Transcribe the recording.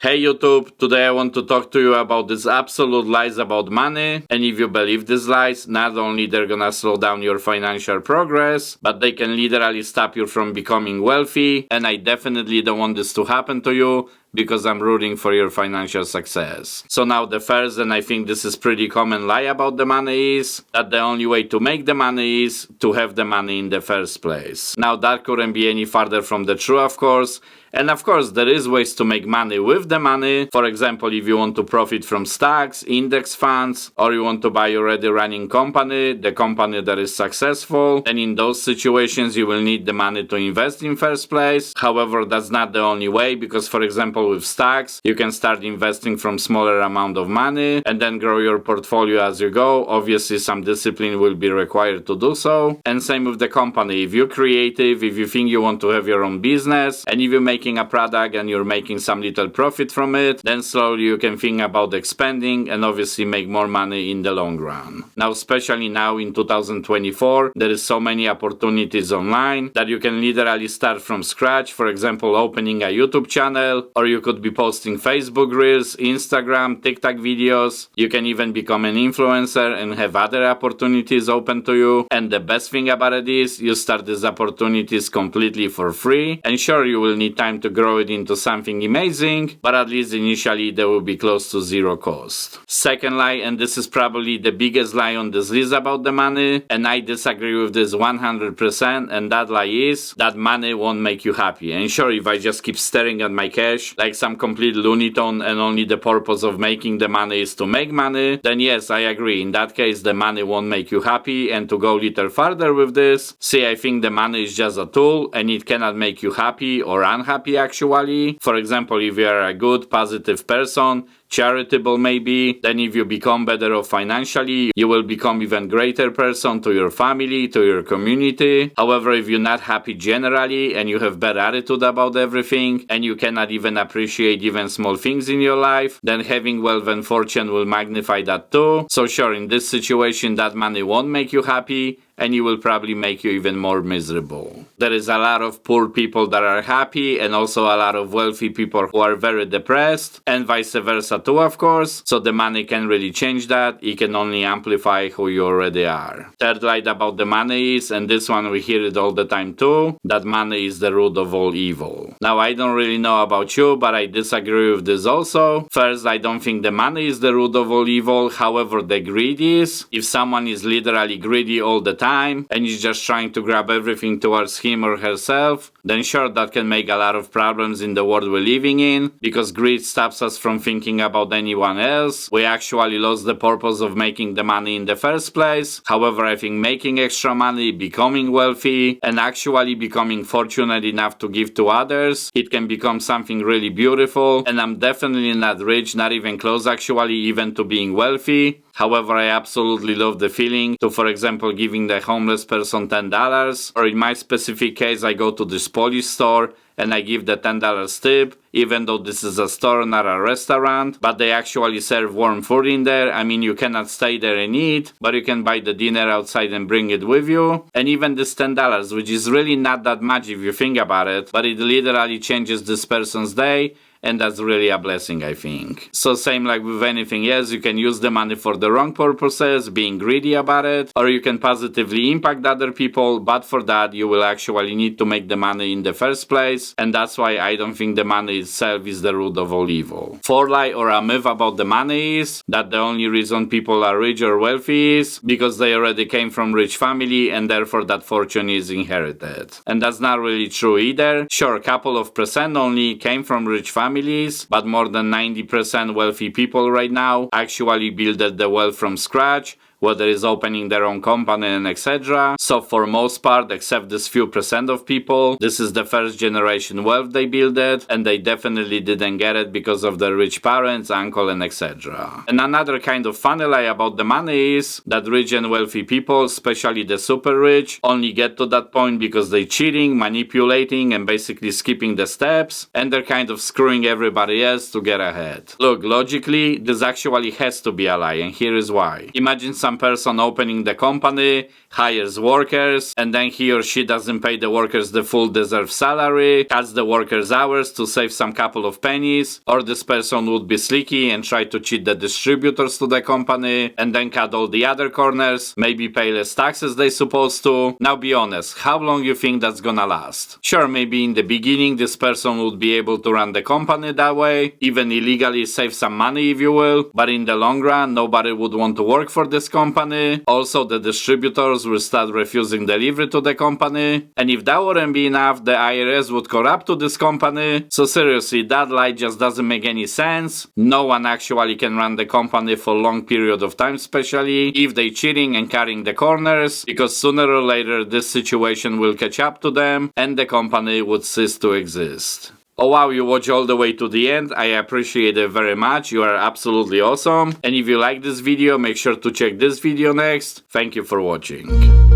Hey YouTube, today I want to talk to you about these absolute lies about money, and if you believe these lies, not only they're gonna slow down your financial progress, but they can literally stop you from becoming wealthy, and I definitely don't want this to happen to you, because I'm rooting for your financial success. So now the first, and I think this is pretty common lie about the money, is that the only way to make the money is to have the money in the first place. Now that couldn't be any farther from the truth, of course. And of course, there is ways to make money with the money. For example, if you want to profit from stocks, index funds, or you want to buy already running company, the company that is successful, and in those situations you will need the money to invest in first place. However, that's not the only way, because for example with stocks, you can start investing from smaller amount of money and then grow your portfolio as you go. Obviously, some discipline will be required to do so. And same with the company. If you're creative, if you think you want to have your own business, and if you make a product and you're making some little profit from it, then slowly you can think about expanding and obviously make more money in the long run. Now, especially now in 2024, there is so many opportunities online that you can literally start from scratch. For example, opening a YouTube channel, or you could be posting Facebook Reels, Instagram, TikTok videos. You can even become an influencer and have other opportunities open to you. And the best thing about it is you start these opportunities completely for free. And sure, you will need time to grow it into something amazing, but at least initially they will be close to zero cost. Second lie, and this is probably the biggest lie on this list about the money, and I disagree with this 100%, and that lie is that money won't make you happy. And sure, if I just keep staring at my cash like some complete Looney Tune and only the purpose of making the money is to make money, then yes, I agree. In that case, the money won't make you happy. And to go a little further with this, see, I think the money is just a tool and it cannot make you happy or unhappy actually. For example, if you are a good, positive person, charitable maybe, then if you become better off financially, you will become even greater person to your family, to your community. However, if you're not happy generally and you have bad attitude about everything and you cannot even appreciate even small things in your life, then having wealth and fortune will magnify that too. So sure, in this situation that money won't make you happy, and it will probably make you even more miserable. There is a lot of poor people that are happy and also a lot of wealthy people who are very depressed, and vice versa too, of course. So the money can really change that. It can only amplify who you already are. Third lie about the money is, and this one we hear it all the time too, that money is the root of all evil. Now, I don't really know about you, but I disagree with this also. First, I don't think the money is the root of all evil. However, the greed is. If someone is literally greedy all the time, and is just trying to grab everything towards him or herself, then sure, that can make a lot of problems in the world we're living in, because greed stops us from thinking about anyone else. We actually lost the purpose of making the money in the first place. However, I think making extra money, becoming wealthy, and actually becoming fortunate enough to give to others, it can become something really beautiful. And I'm definitely not rich, not even close actually even to being wealthy. However, I absolutely love the feeling to, for example, giving the homeless person $10, or in my specific case, I go to this Polish store and I give the $10 tip, even though this is a store, not a restaurant, but they actually serve warm food in there. I mean, you cannot stay there and eat, but you can buy the dinner outside and bring it with you. And even this $10, which is really not that much if you think about it, but it literally changes this person's day. And that's really a blessing, I think. So same like with anything else, you can use the money for the wrong purposes, being greedy about it, or you can positively impact other people, but for that you will actually need to make the money in the first place, and that's why I don't think the money itself is the root of all evil. Fourth lie or a myth about the money is that the only reason people are rich or wealthy is because they already came from rich family and therefore that fortune is inherited. And that's not really true either. Sure, a couple of percent only came from rich families, but more than 90% wealthy people right now actually built the wealth from scratch, whether it's opening their own company and etc. So for most part, except this few percent of people, this is the first generation wealth they built it, and they definitely didn't get it because of their rich parents, uncle and etc. And another kind of funny lie about the money is that rich and wealthy people, especially the super rich, only get to that point because they're cheating, manipulating and basically skipping the steps, and they're kind of screwing everybody else to get ahead. Look, logically, this actually has to be a lie, and here is why. Imagine some some person opening the company, hires workers, and then he or she doesn't pay the workers the full deserved salary, cuts the workers' hours to save some couple of pennies, or this person would be slicky and try to cheat the distributors to the company, and then cut all the other corners, maybe pay less taxes they supposed to. Now be honest, how long you think that's gonna last? Sure, maybe in the beginning this person would be able to run the company that way, even illegally save some money if you will, but in the long run nobody would want to work for this company. Also the distributors will start refusing delivery to the company, and if that wouldn't be enough, the IRS would corrupt to this company. So seriously, that lie just doesn't make any sense. No one actually can run the company for a long period of time, especially if they cheating and cutting the corners, because sooner or later this situation will catch up to them and the company would cease to exist. Oh wow, you watch all the way to the end. I appreciate it very much. You are absolutely awesome. And if you like this video, make sure to check this video next. Thank you for watching.